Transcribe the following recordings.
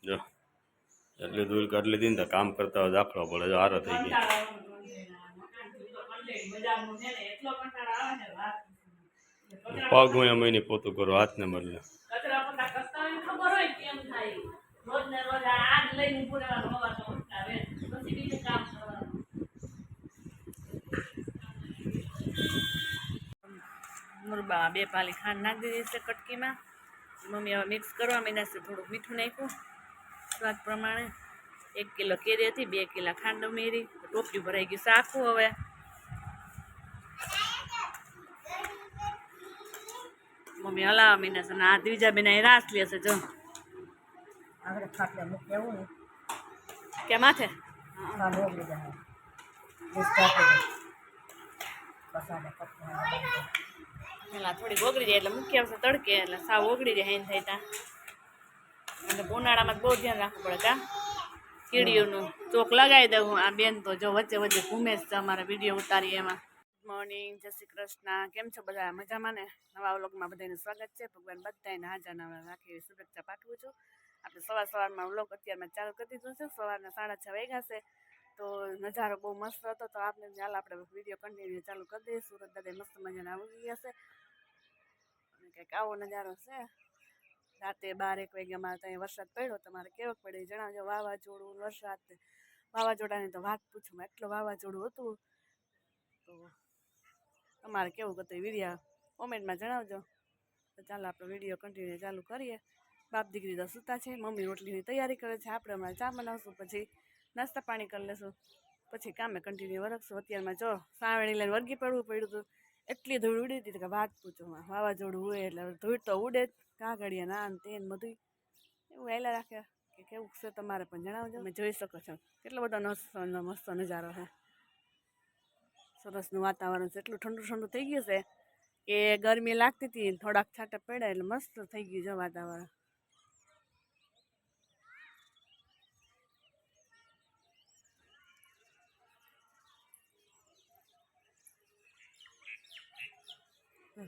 જો એટલી ધૂળ કાઢી લીધી ને તો કામ કરતા હોય દાખલો પડે. જો હારો થઈ ગઈ. પગ હું એમ નહીં પોતું કરો હાથને બદલે. મુરબા 2 પાલી ખાંડ નાખી દીધી છે કટકીમાં. મમ્મી હવે મિક્સ કરવા માંડ્યા છે. થોડુંક મીઠું નાખ્યું સ્વાદ પ્રમાણે. 1 કિલો કેરી હતી, 2 કિલો ખાંડ ઉમેરી. ટોપલી ભરાઈ ગઈ સાખું. હવે મમ્મી હલાવા માંડ્યા છે ને આ બીજા બેન રાસ લે છે. જો કે માથે પેલા થોડી ઓગળી જાય એટલે મૂકી આવશે તડકે એટલે સાવ ઓગળી જાય. હેન થાય ત્યાં એટલે ઉનાળામાં બહુ ધ્યાન રાખવું પડે. કા કીડીઓનું ચોક લગાવી દઉં. આ બેન તો જો વચ્ચે વચ્ચે ઘૂમે છે અમારા વિડીયો ઉતારીએ એમાં. ગુડ મોર્નિંગ, જય શ્રી કૃષ્ણ. કેમ છો બધા? મજામાં ને? નવા વ્લોગમાં બધાનું સ્વાગત છે. ભગવાન બધાને હાજર નવા રાખી શુભેચ્છા પાઠવું છું. આપણે સવારમાં વ્લોગ અત્યારમાં ચાલુ કરી દીધું છે. સવારના 6:30 વાગ્યા છે. તો નજારો બહુ મસ્ત હતો. તો આપણે ચાલ આપણે વિડીયો કન્ટિન્યુ ચાલુ કરી દઈએ. સુરત દાદા મસ્ત મજાના આવી ગયા છે. અને કંઈક આવો નજારો છે. રાતે 12-1 વાગ્યામાં ત્યાં વરસાદ પડ્યો. તમારે કેવો પડે જણાવજો. વાવાઝોડું વરસાદ, વાવાઝોડાની તો વાત પૂછું. એટલું વાવાઝોડું હતું. તો તમારે કેવું હતું વિડીયો કોમેન્ટમાં જણાવજો. તો ચાલો આપણે વિડીયો કન્ટિન્યુ ચાલુ કરીએ. બાપ દીકરી તો સૂતા છે. મમ્મી રોટલીની તૈયારી કરે છે. આપણે હમણાં ચા બનાવશું, પછી નાસ્તા પાણી કરી લેશું, પછી કામે કન્ટિન્યુ વરખશું. અત્યારમાં જો સાવણી લઈને વરગી પડવું પડ્યું હતું. એટલી ધૂળ ઉડી હતી કે વાત પૂછોમાં. વાવાઝોડું હોય એટલે ધૂળ તો ઉડે જ. કાગળિયા ના ને તેને બધું એવું હેલા રાખે કે કેવું છે તમારે પણ જણાવજો. તમે જોઈ શકો છો કેટલો બધો મસ્ત નજારો છે. સરસનું વાતાવરણ છે. એટલું ઠંડુ ઠંડુ થઈ ગયું છે કે ગરમી લાગતી હતી. થોડાક છાંટા પડ્યા એટલે મસ્ત થઈ ગયું છે વાતાવરણ.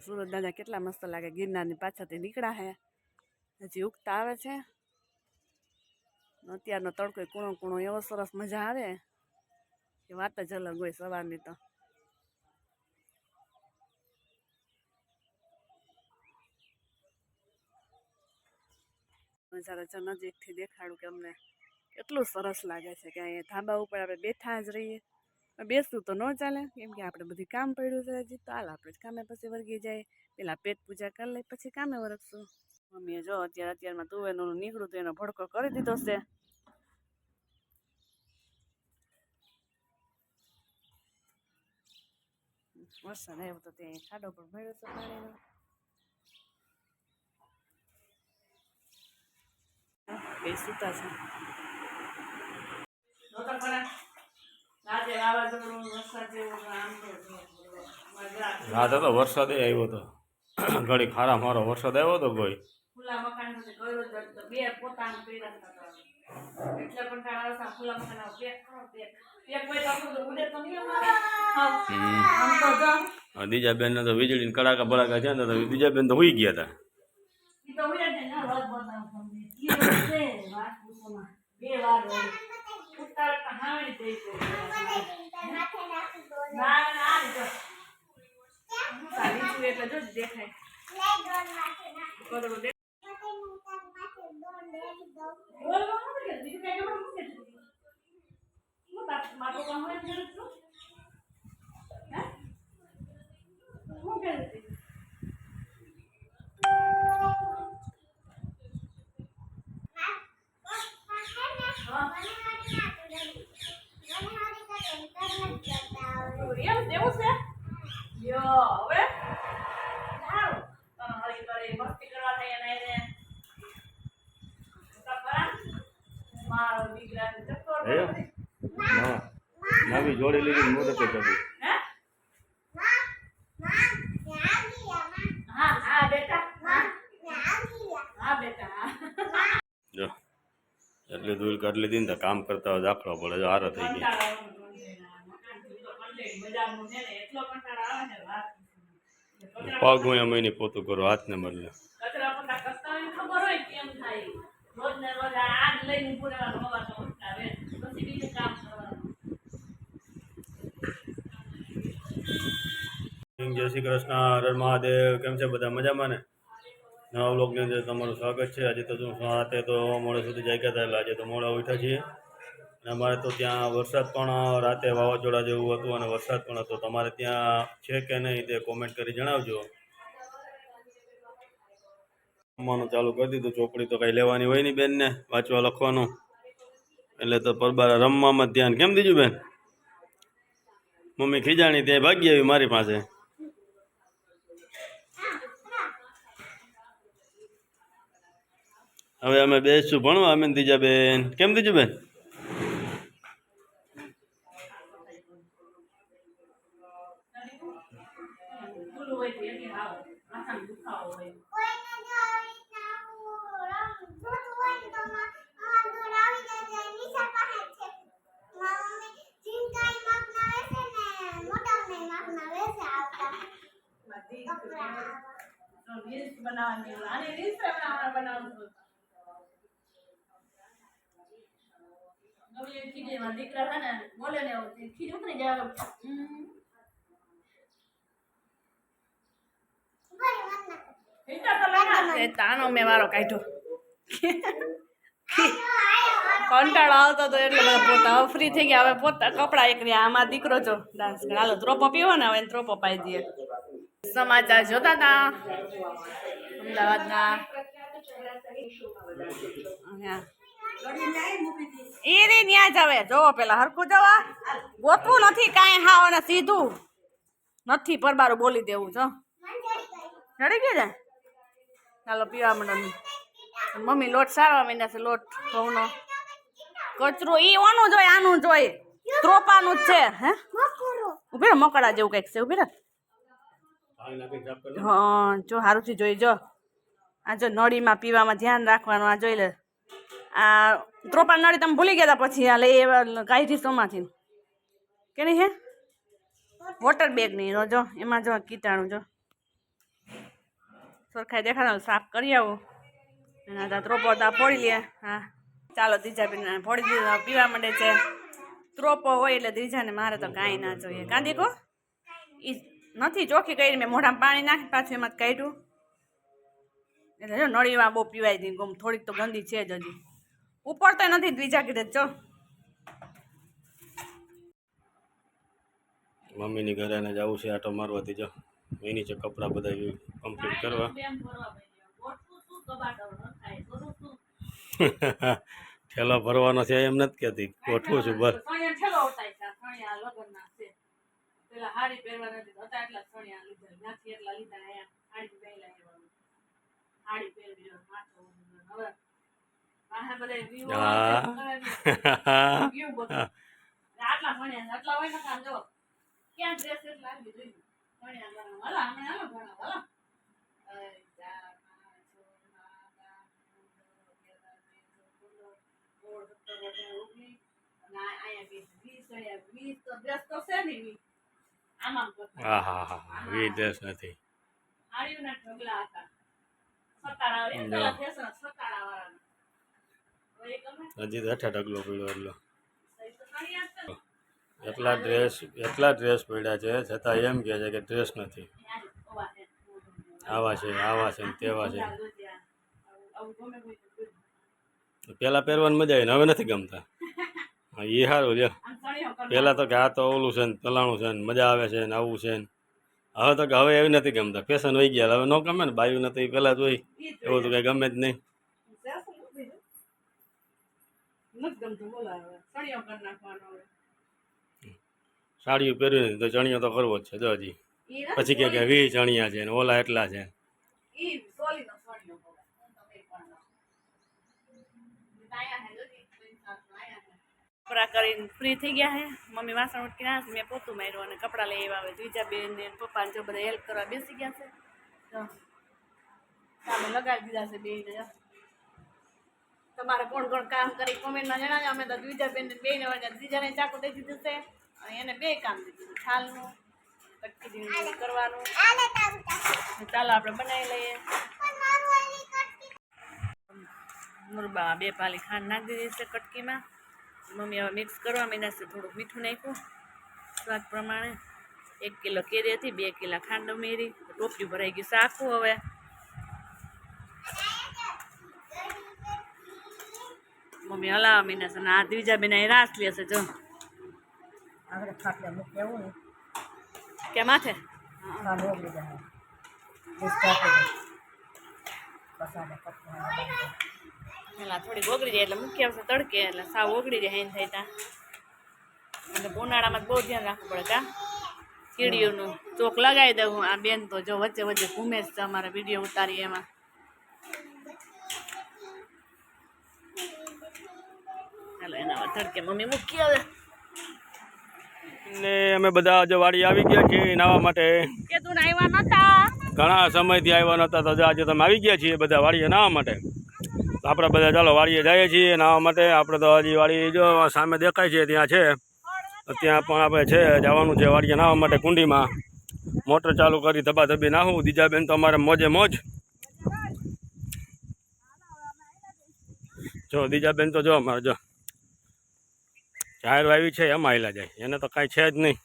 સુરત દાદા કેટલા મસ્ત લાગે. ગિરનારની પાછળથી નીકળ્યા હે. હજી ઉગતા આવે છે. અત્યારનો તડકો કૂણો કૂણો એવો સરસ મજા આવે કે વાત જ અલગ હોય સવારની. તો નજારો જો નજીકથી દેખાડું કે અમને કેટલું સરસ લાગે છે કે અહીંયા ધાબા ઉપર આપણે બેઠા જ રહીએ. બેસવું તો ન ચાલે કેમ કે આપણે બધી કામ પડ્યું છે હજી. તો હાલ આપણે જ કામે પછી વર્ગી જાય. પેલા પેટ પૂજા કરી લઈ પછી કામે વરગશું. મમ્મીએ જો અત્યારમાં તુવેરનું નીકળું તો એનો ભડકો કરી દીધો છે. વરસાદ આવ્યો તો ત્યાં ખાડો પણ ભર્યો છે પાણીનો. બે સૂતા છે. રાતે તો વરસાદ આવ્યો હતો. ઘડી ખારા મારો વરસાદ આવ્યો હતો. કોઈ ખુલ્લા મકાન બે પોતાનું પેડા એટલે પણ ખુલ્લા મકાન બીજા બેન ને તો વીજળી કડાકા બડાકા છે ને તો બીજા બેન તો હુઈ ગયા હતા. એટલે જો દેખાય નવી જોડી લીધી મોટે કરી. જો એટલી ધૂળ કાઢી લીધી ને તો કામ કરતા હોય દાખલો પડે. જો હારો થઈ ગઈ. પગ હું એમ નહીં પોતું કરો હાથને બદલે. લઈને ઊભું રહેવાનું હવારમાં ઉઠતા આવે પછી બીજું કામ કરવાનું. જય શ્રી કૃષ્ણ, હર મહાદેવ. કેમ છે બધા મજામાં ને? નવા વ્લોગની અંદર તમારું સ્વાગત છે. આજે તો શું રાતે તો મોડે સુધી જાગ્યા હતા, એટલે આજે તો મોડા ઉઠ્યા છીએ. અને અમારે તો ત્યાં વરસાદ પણ રાતે વાવાઝોડા જેવું હતું અને વરસાદ પણ હતો. તમારે ત્યાં છે કે નહીં તે કોમેન્ટ કરી જણાવજો. રમવાનું ચાલુ કરી દીધું. ચોપડી તો કાંઈ લેવાની હોય નહીં બેનને, વાંચવા લખવાનું, એટલે તો પરબારા રમવામાં જ ધ્યાન. કેમ દીધું બેન? મમ્મી ખીજાણી ત્યાં ભાગી આવી મારી પાસે. હવે અમે બેસશું ભણવા, અમે ત્રીજા બેન. કેમ ત્રીજું બેન? ખુલ્લું હોય તો એટલે આવો માથાનો દુખાવો હોય. રીલ્સ બનાવવાની આને રીલ્સ બનાવવાનું ગમે ખીજેમાં દીકરા છે ને બોલે ને ખીજ ઉતરી જાય. તાનો મેં વારો કાઢ્યો. કંટાળો આવતો તો એટલે બધા પોતા હવે ફ્રી થઈ ગયા. હવે પોતા કપડા એક રહ્યા. આમાં દીકરો જો ડાન્સ કરે. હાલો ત્રોપો પીવો ને, હવે ત્રોપો પાઈ દઈએ. સમાચાર જોતા હતા અમદાવાદના. એ રે ન્યા જ હવે જોવો પેલા હરખું જવા ગોતવું નથી કાંઈ હાવ અને સીધું નથી પરબારું બોલી દેવું છો. ચડી ગયું ને? ચાલો પીવા માંડો. મમ્મી લોટ સારવા માંડ્યા છે. લોટ ઘઉંનો કચરો ઈ ઓનું જોઈએ, આનું જોઈએ, ત્રોપાનું જ છે. હે ઉભી રહે, મકડા જેવું કંઈક છે. ઉભી રહે. હા જો સારુંથી જોઈ જો. આ જો નળીમાં પીવામાં ધ્યાન રાખવાનું. આ જોઈ લે. આ ત્રોપા નળી તમે ભૂલી ગયા હતા પછી આ લઈ કાઢી સોમાંથી કે નહીં? હે વોટર બેગ નહીં જો એમાં જો કીટાણું જો સરખાઈ દેખાડો. સાફ કરી આવું અને ત્રોપો તા ફોડી લે. હા ચાલો ત્રીજા પીને ફોડી દીધું. પીવા માંડે છે. ત્રોપો હોય એટલે ત્રીજાને મારે તો કાંઈ ના જોઈએ. કાંદી કો એ નથી ચોખ્ખી કરી. મેં મોઢામાં પાણી નાખી પાછું એમાં જ કાઢ્યું. એટલે જો નળીમાં બહુ પીવાય હતી. ગમ થોડીક તો ગંદી છે જ હજી. ઉપર તો નથી બીજા કીધે જો. મમ્મીની ઘરે ને જવું છે આટો મારવાથી. જો એની છે કપડાં બધા કમ્પ્લીટ કરવા. ઠેલો ભરવાનો છે એમ નથી કહેતી, ગોઠવું છું ભર. ડ્રેસ નથી. હજી તો 8 ઢગલો પડ્યો. એટલા ડ્રેસ પડ્યા છે છતાં એમ કહે છે કે ડ્રેસ નથી. આવા છે ને તેવા છે. પેલા પહેરવાની મજા આવી ને હવે નથી ગમતા. એ સારું લ્યો. પેલા તો કે આ તો ઓલું છે ને ફલાણું છે ને મજા આવે છે ને આવું છે ને. હવે તો કે હવે એવી નથી ગમતા. ફેશન વહી ગયા. હવે ન ગમે ને બાયું નથી પેલા જ હોય એવું તો કઈ ગમે જ નહીં. સાડીઓ પહેરવી નથી તો ચણિયો તો કરવો જ છે. જો હજી પછી કે 20 ચણિયા છે ને ઓલા એટલા છે. કપડા કરીને ફ્રી થઈ ગયા છે. મમ્મી વાસણ ઉટકી ના મેં પોતું માર્યું અને કપડાં લઈ આવ્યા. બીજા બેન ને પપ્પાને જો બધા હેલ્પ કરવા બેસી ગયા છે. સામે લગાવી દીધા છે બેને. તમારે કોણ કોણ કામ કરી કોમેન્ટમાં જણાવજો. અમે તો બીજા બેન બેને ત્રીજાને ચાકુ દઈ દીધું છે અને એને 2 કામ દીધું છાલનું કટકી કરવાનું. ચાલો આપણે બનાવી લઈએ. મુરબા 2 પાલી ખાંડ નાખી દીધી છે કટકીમાં. મમ્મી હવે મિક્સ કરવા માંડ્યા છે. થોડુંક મીઠું નાખ્યું સ્વાદ પ્રમાણે. 1 કિલો કેરી હતી, 2 કિલા ખાંડ ઉમેરી. ટોપલી ભરાઈ ગયું શાકું. હવે મમ્મી હલાવા માંડ્યા છે. અને આ દ્વિજા બેન અહીં રાસ લે છે. જો આગળ ખાટલે મૂકી આવું ને કે માથે ખાંડ ઓગળી જાય. પસાડે પેલા થોડીક ઓગળી જાય એટલે મૂકી આવશે તડકે, એટલે સાવ ઓગળી જાય હેન થાય ત્યાં. એટલે ઉનાળામાં બહુ ધ્યાન રાખવું પડે કા કીડીઓનું. ચોક લગાવી દઉં. આ બેન તો જો વચ્ચે વચ્ચે ઘૂમે છે અમારે વિડીયો ઉતારી એમાં. ચાલો એના તડકે મમ્મી મૂકી આવે. ને અમે બધા આજે વાડી આવી ગયા છીએ નાહવા માટે. કે તું નાહવા નતા? ઘણા સમયથી આવ્યા નહોતા, તો આજે તમે આવી ગયા છીએ બધા વાડીએ નાહવા માટે. તો આપણે બધા ચાલો વાડીએ જઈએ છીએ નાહવા માટે. આપણે તો હજી વાડી જો સામે દેખાય છે ત્યાં છે, તો ત્યાં પણ આપણે છે જવાનું છે વાડીએ નાહવા માટે. કુંડીમાં મોટર ચાલુ કરી ધબાધબી નાહું. દીજાબેન તો અમારે મોજે મોજ. જો દીજાબેન તો જો અમારે જો જાહેર વાવી છે એમાં હાલ્યા જાય. એને તો કાંઈ છે જ નહીં.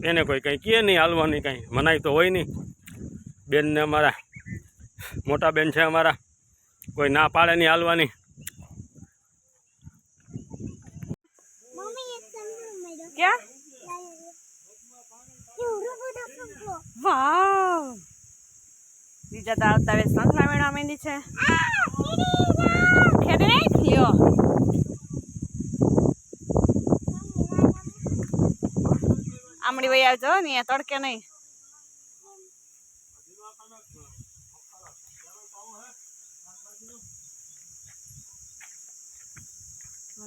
એને કોઈ કંઈ કહે નહીં, હાલવાની કાંઈ મનાઈ તો હોય નહીં. બેનને અમારા મોટા બેન છે અમારા, કોઈ ના પાડે નહીં હાલવાની. ક્યાં? વાવ, બીજા તો આવતા વેસ સંખલા મેળવા માંડી છે. ખેડી નહીં થયો. આમડી વહી આવજો ને તડકે નહીં.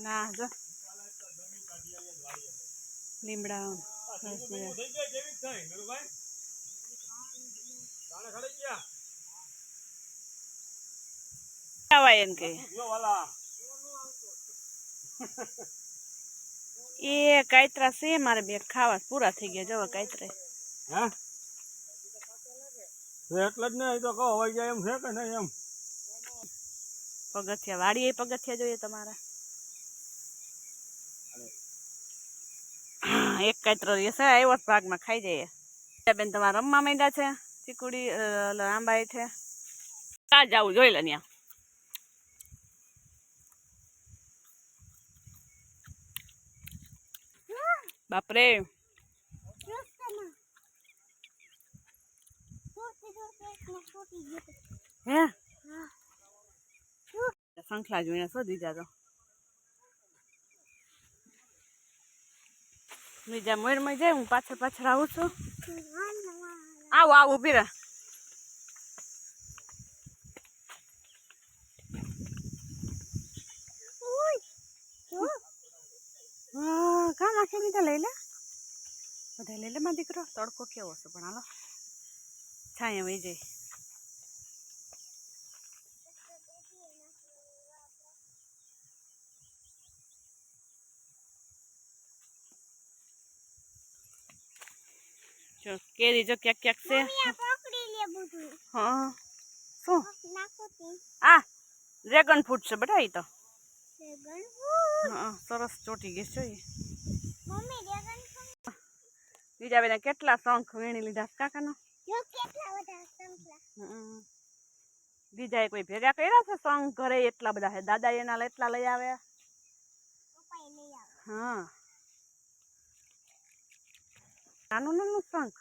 ના જો લીમડા એમ કે એ કાયતરા છે મારે બે ખાવા પૂરા થઈ ગયા. જો કાયતરા હા એટલે જ ને તો કહો હોય જાય એમ છે કે નહીં એમ. પગથિયા વાડીએ પગથિયા જોઈએ તમારા. એક કાયતરો રહેશે આવ્યો ભાગમાં ખાઈ જઈએ. બેન તમારા રમવા માંડ્યા છે. ચીકુડી આંબા છે. ત્યાં જવું જોઈ લે ત્યાં. બાપરે હે સંખલા જોઈને શું દીધા તો બીજા મોરમાં જાય. હું પાછળ પાછળ આવું છું. આવું આવું ઉભી રહે. કામ આખી લીધા લઈ લે. બધા લઈ લે માં દીકરો. તડકો કેવો છે પણ હાલો છાયા વહી જાય. જો કેરી જો ક્યાંક ક્યાંક છે. હા શું આ ડ્રેગન ફ્રૂટ છે બેટા. એ તો હા સરસ ચોટી ગઈ છે. બીજા બેને કેટલા શંખ વીણી લીધા કાકાનો. બીજા એ કોઈ ભેગા કર્યા છે શંખ ઘરે? એટલા બધા છે. દાદા એના એટલા લઈ આવ્યા. હા નાનું નાનું શંખ.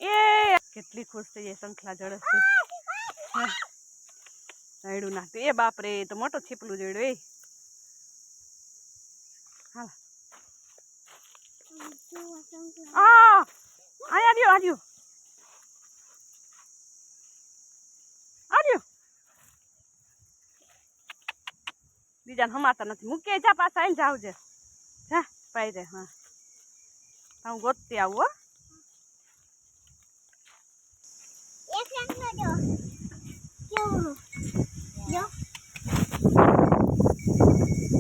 એ કેટલી ખુશ થઈ જાય સંખલા ઝડપથી. રાયડું નાખતું. એ બાપરે તો મોટો છીપલું જોડ્યું. એ હાલ આવ્યો આવ્યો આવ્યો. બીજાને હમાતા નથી. મૂકે જા પાછા આવીને જાવજે. જા પાઈ દે. હા હું ગોતતી આવું.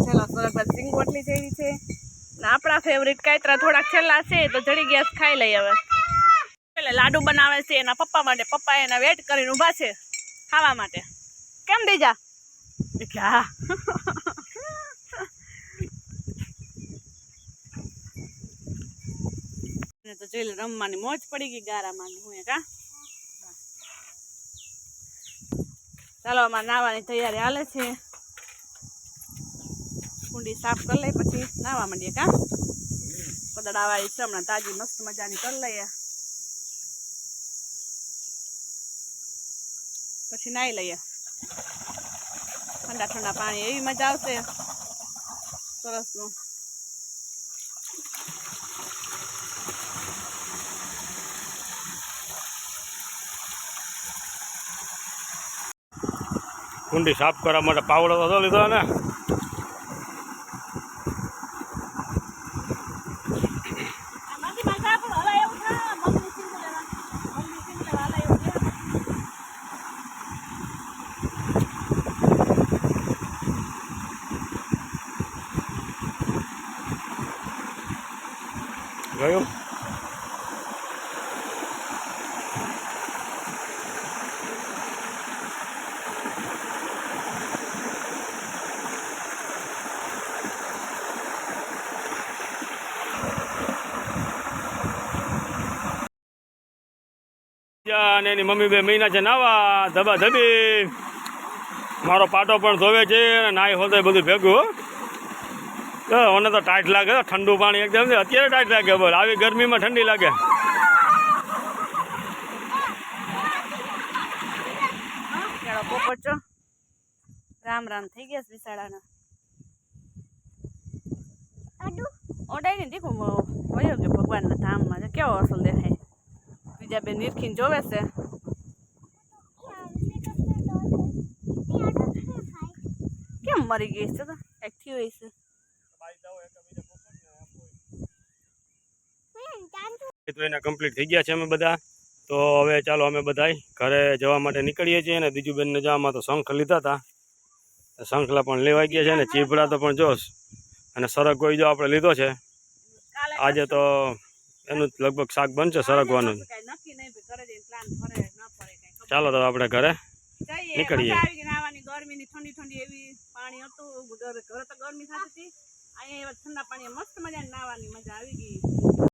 ચાલો સરસ સિંગ બોટલી જેવી છે. આપણા ફેવરિટ કાયતરા થોડાક છેલ્લા છે તો જડી ગેસ ખાઈ લઈ હવે. એટલે લાડુ બનાવે છે એના પપ્પા માટે. પપ્પા એના વેટ કરીને ઊભા છે ખાવા માટે. કેમ દીજા? હા તો જોઈ લે રમવાની મોજ પડી ગઈ ગારામાં. હું કા ચાલો અમારે નાવાની તૈયારી હાલે છે. કુંડી સાફ કરી લઈ પછી નાવા માંડીએ. કા કદડાવાળી છે હમણાં તાજી મસ્ત મજાની કરી લઈએ પછી નાહી લઈએ. ઠંડા ઠંડા પાણી એવી મજા આવશે સરસનું. કુંડી સાફ કરવા માટે પાવડો તો લીધો ને. ગયું અને એની મમ્મી બે મહિના છે નાવા ધબા ધબી. મારો પાટો પણ ધોવે છે અને નાઈ હોતે બધું ભેગું. મને તો ટાઈટ લાગે ઠંડુ પાણી એકદમ. અત્યારે ટાઈટ લાગે બોલ, આવી ગરમીમાં ઠંડી લાગે. પોપટ રામ રામ થઈ ગયા બિસાડાના. ઓડાઈ ને દીકું વયો ગયો ભગવાનના ધામમાં. કેવો અસલ દેખાય. બીજા બે નિરખીને જોવે છે. કેમ મરી ગઈ છે? કંઈક થયું હોય છે. તો એના કમ્પ્લીટ થઈ ગયા છે અમે બધા. તો હવે ચાલો અમે બધા ઘરે જવા માટે નીકળીએ છીએ. અને બીજું બેનને જવામાં તો શંખ લીધા હતા, શંખલા પણ લેવાઈ ગયા છે. ને ચીભડા તો પણ જોશ અને સરગવો જો આપણે લીધો છે. આજે તો એનું લગભગ શાક બનશે સરગવાનું. ચાલો તો આપણે ઘરે નીકળીએ. ગરમીની ઠંડી ઠંડી એવી પાણી હતું. ઘરે તો ગરમી થતી હતી. અહીંયા ઠંડા પાણી મસ્ત મજાની નાવાની મજા આવી ગઈ.